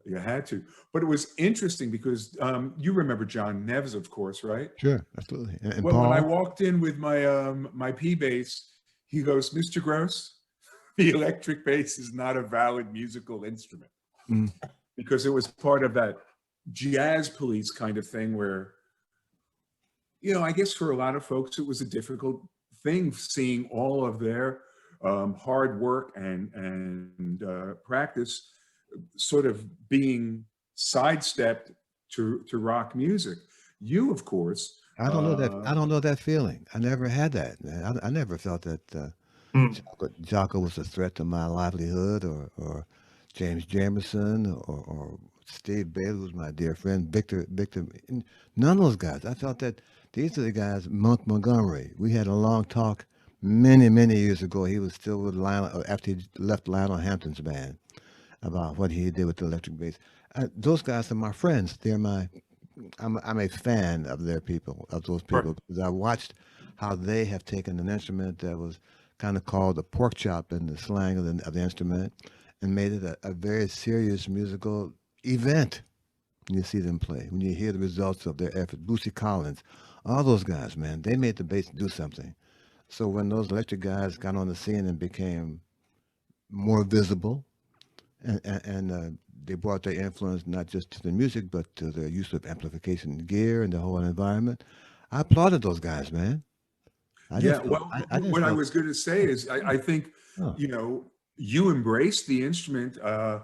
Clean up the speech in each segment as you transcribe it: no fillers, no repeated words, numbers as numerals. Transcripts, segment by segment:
You had to. But it was interesting because you remember John Neves, of course, right? Sure, absolutely. And Well, when I Paul. walked in with my P bass, he goes, "Mr. Gross, the electric bass is not a valid musical instrument," Mm. because it was part of that jazz police kind of thing where, I guess for a lot of folks, it was a difficult thing seeing all of their hard work and practice sort of being sidestepped to rock music. You, of course, I don't know that. I don't know that feeling. I never had that, man. I never felt that Mm. Jaco was a threat to my livelihood, or James Jamerson, or Steve Bailey, who's my dear friend, Victor. None of those guys. I felt that these are the guys. Montgomery. We had a long talk many years ago. He was still with Lionel after he left Lionel Hampton's band about what he did with the electric bass. Those guys are my friends. They're my I'm a fan of their people, of those Right. people, because I watched how they have taken an instrument that was kind of called a pork chop in the slang of the instrument and made it a very serious musical event. When you see them play, when you hear the results of their effort, Bootsy Collins, all those guys, man, they made the bass do something. So when those electric guys got on the scene and became more visible, and they brought their influence not just to the music but to their use of amplification gear and the whole environment. I applauded those guys, man. I didn't yeah. feel Well, I didn't what I feel was going to say is, I think oh, you embraced the instrument. Uh,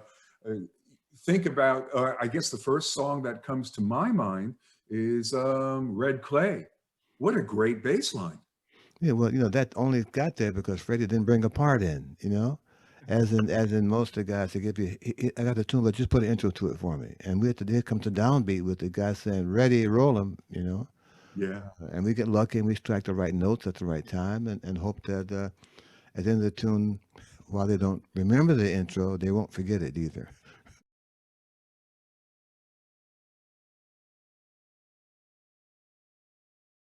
think about, I guess the first song that comes to my mind is Red Clay. What a great bass line. yeah, well, that only got there because Freddie didn't bring a part in, as in most of the guys they give you. I got the tune, but just put an intro to it for me, and we had to there comes a downbeat with the guy saying ready, roll 'em. Yeah. And we get lucky and we strike the right notes at the right time, and hope that at the end of the tune, while they don't remember the intro, they won't forget it either.